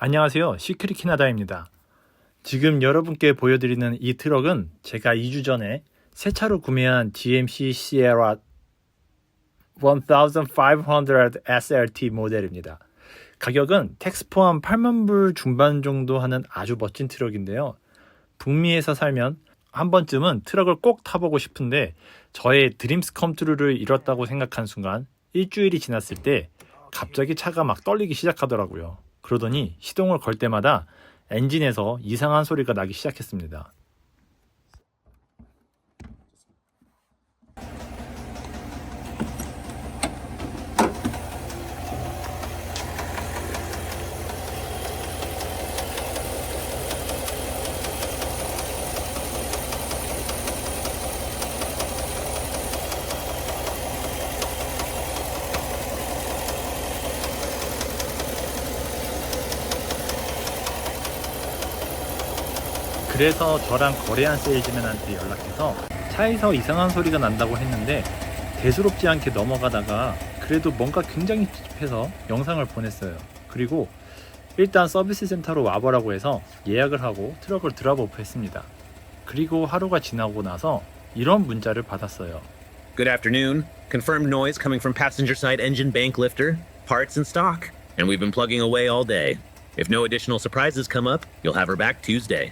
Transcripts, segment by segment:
안녕하세요. 시크릿 캐나다입니다. 지금 여러분께 보여드리는 이 트럭은 제가 2주 전에 새 차로 구매한 GMC Sierra 1500 SRT 모델입니다. 가격은 텍스 포함 8만 불 중반 정도 하는 아주 멋진 트럭인데요. 북미에서 살면 한 번쯤은 트럭을 꼭 타보고 싶은데 저의 드림스 컴트루를 이뤘다고 생각한 순간 일주일이 지났을 때 갑자기 차가 막 떨리기 시작하더라고요. 그러더니 시동을 걸 때마다 엔진에서 이상한 소리가 나기 시작했습니다. 그래서 저랑 거래한 세일즈맨한테 연락해서 차에서 이상한 소리가 난다고 했는데 대수롭지 않게 넘어가다가 그래도 뭔가 굉장히 찝찝해서 영상을 보냈어요. 그리고 일단 서비스 센터로 와보라고 해서 예약을 하고 트럭을 드랍오프 했습니다. 그리고 하루가 지나고 나서 이런 문자를 받았어요. Good afternoon. Confirmed noise coming from passenger side engine bank lifter. Parts in stock. And we've been plugging away all day. If no additional surprises come up, you'll have her back Tuesday.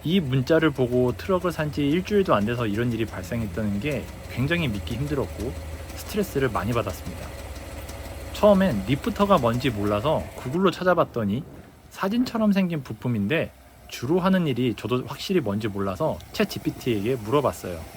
이 문자를 보고 트럭을 산 지 일주일도 안 돼서 이런 일이 발생했다는 게 굉장히 믿기 힘들었고 스트레스를 많이 받았습니다. 처음엔 리프터가 뭔지 몰라서 구글로 찾아봤더니 사진처럼 생긴 부품인데 주로 하는 일이 저도 확실히 뭔지 몰라서 챗 GPT에게 물어봤어요.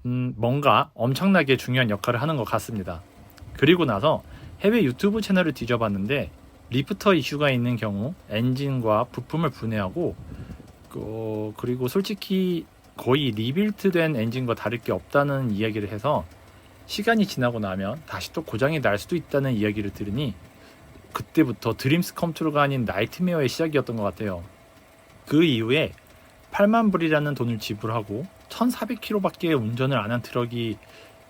뭔가 엄청나게 중요한 역할을 하는 것 같습니다. 그리고 나서 해외 유튜브 채널을 뒤져봤는데 리프터 이슈가 있는 경우 엔진과 부품을 분해하고 그리고 솔직히 거의 리빌트된 엔진과 다를 게 없다는 이야기를 해서 시간이 지나고 나면 다시 또 고장이 날 수도 있다는 이야기를 들으니 그때부터 드림스 컴트루가 아닌 나이트메어의 시작이었던 것 같아요. 그 이후에 8만 불이라는 돈을 지불하고 1400km밖에 운전을 안 한 트럭이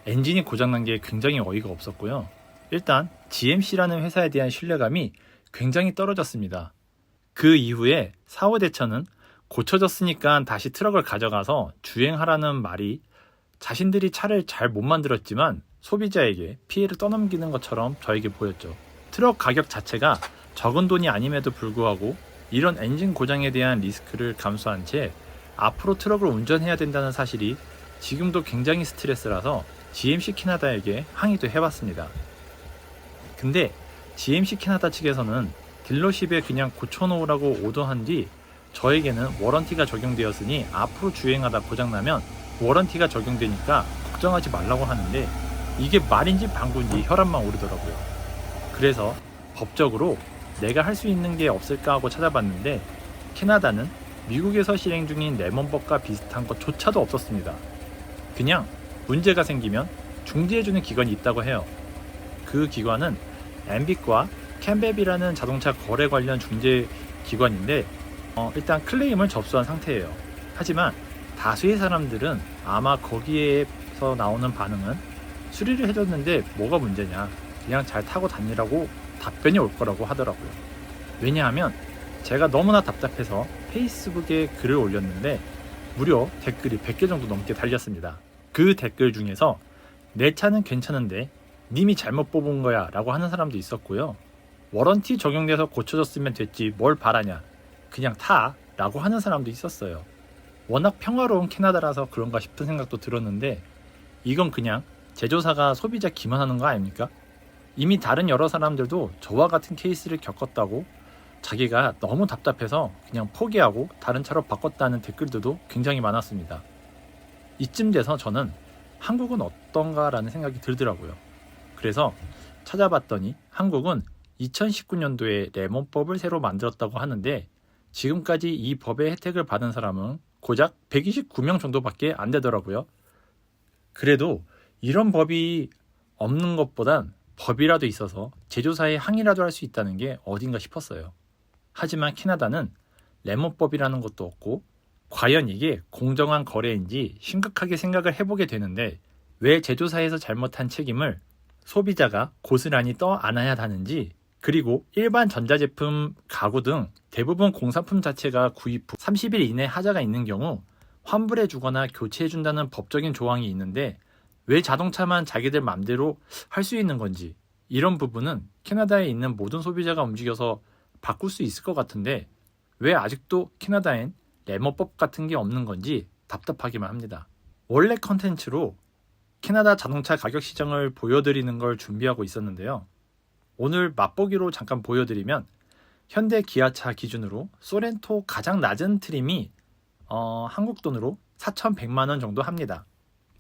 엔진이 고장난 게 굉장히 어이가 없었고요. 일단 GMC라는 회사에 대한 신뢰감이 굉장히 떨어졌습니다. 그 이후에 4호 대처는 고쳐졌으니까 다시 트럭을 가져가서 주행하라는 말이 자신들이 차를 잘 못 만들었지만 소비자에게 피해를 떠넘기는 것처럼 저에게 보였죠. 트럭 가격 자체가 적은 돈이 아님에도 불구하고 이런 엔진 고장에 대한 리스크를 감수한 채 앞으로 트럭을 운전해야 된다는 사실이 지금도 굉장히 스트레스라서 GMC 캐나다에게 항의도 해봤습니다. 근데 GMC 캐나다 측에서는 딜러십에 그냥 고쳐놓으라고 오더한 뒤 저에게는 워런티가 적용되었으니 앞으로 주행하다 고장나면 워런티가 적용되니까 걱정하지 말라고 하는데 이게 말인지 방구인지 혈압만 오르더라고요. 그래서 법적으로 내가 할 수 있는 게 없을까 하고 찾아봤는데 캐나다는 미국에서 실행 중인 레몬법과 비슷한 것조차도 없었습니다. 그냥 문제가 생기면 중지해주는 기관이 있다고 해요. 그 기관은 엠빅과 캠베비라는 자동차 거래 관련 중재 기관인데 일단 클레임을 접수한 상태예요. 하지만 다수의 사람들은 아마 거기에서 나오는 반응은 수리를 해줬는데 뭐가 문제냐, 그냥 잘 타고 다니라고 답변이 올 거라고 하더라고요. 왜냐하면 제가 너무나 답답해서 페이스북에 글을 올렸는데 무려 댓글이 100개 정도 넘게 달렸습니다. 그 댓글 중에서 내 차는 괜찮은데 님이 잘못 뽑은 거야 라고 하는 사람도 있었고요. 워런티 적용돼서 고쳐졌으면 됐지 뭘 바라냐, 그냥 타 라고 하는 사람도 있었어요. 워낙 평화로운 캐나다라서 그런가 싶은 생각도 들었는데 이건 그냥 제조사가 소비자 기만하는 거 아닙니까? 이미 다른 여러 사람들도 저와 같은 케이스를 겪었다고 자기가 너무 답답해서 그냥 포기하고 다른 차로 바꿨다는 댓글들도 굉장히 많았습니다. 이쯤 돼서 저는 한국은 어떤가 라는 생각이 들더라고요. 그래서 찾아봤더니 한국은 2019년도에 레몬법을 새로 만들었다고 하는데 지금까지 이 법의 혜택을 받은 사람은 고작 129명 정도밖에 안 되더라고요. 그래도 이런 법이 없는 것보단 법이라도 있어서 제조사에 항의라도 할 수 있다는 게 어딘가 싶었어요. 하지만 캐나다는 레몬법이라는 것도 없고 과연 이게 공정한 거래인지 심각하게 생각을 해보게 되는데 왜 제조사에서 잘못한 책임을 소비자가 고스란히 떠 안아야 하는지, 그리고 일반 전자제품, 가구 등 대부분 공산품 자체가 구입 후 30일 이내 하자가 있는 경우 환불해 주거나 교체해 준다는 법적인 조항이 있는데 왜 자동차만 자기들 맘대로 할 수 있는 건지, 이런 부분은 캐나다에 있는 모든 소비자가 움직여서 바꿀 수 있을 것 같은데 왜 아직도 캐나다엔 레몬법 같은 게 없는 건지 답답하기만 합니다. 원래 컨텐츠로 캐나다 자동차 가격 시장을 보여드리는 걸 준비하고 있었는데요. 오늘 맛보기로 잠깐 보여드리면 현대 기아차 기준으로 소렌토 가장 낮은 트림이 한국 돈으로 4,100만 원 정도 합니다.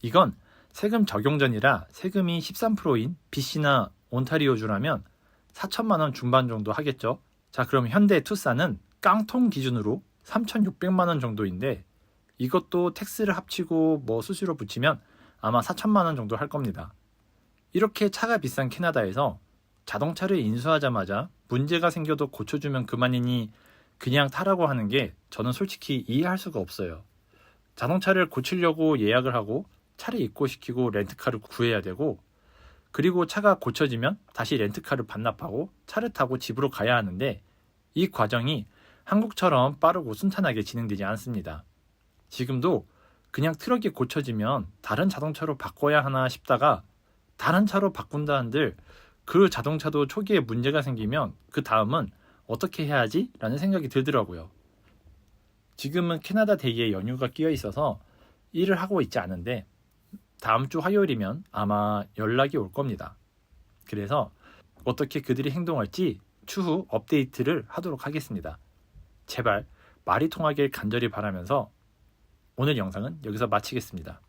이건 세금 적용 전이라 세금이 13%인 BC나 온타리오주라면 4천만 원 중반 정도 하겠죠. 자, 그럼 현대 투싼은 깡통 기준으로 3,600만 원 정도인데 이것도 텍스를 합치고 수수료 붙이면 아마 4천만 원 정도 할 겁니다. 이렇게 차가 비싼 캐나다에서 자동차를 인수하자마자 문제가 생겨도 고쳐주면 그만이니 그냥 타라고 하는 게 저는 솔직히 이해할 수가 없어요. 자동차를 고치려고 예약을 하고 차를 입고시키고 렌트카를 구해야 되고, 그리고 차가 고쳐지면 다시 렌트카를 반납하고 차를 타고 집으로 가야 하는데 이 과정이 한국처럼 빠르고 순탄하게 진행되지 않습니다. 지금도 그냥 트럭이 고쳐지면 다른 자동차로 바꿔야 하나 싶다가 다른 차로 바꾼다 한들 그 자동차도 초기에 문제가 생기면 그 다음은 어떻게 해야지? 라는 생각이 들더라고요. 지금은 캐나다 데이에 연휴가 끼어 있어서 일을 하고 있지 않은데 다음 주 화요일이면 아마 연락이 올 겁니다. 그래서 어떻게 그들이 행동할지 추후 업데이트를 하도록 하겠습니다. 제발 말이 통하길 간절히 바라면서 오늘 영상은 여기서 마치겠습니다.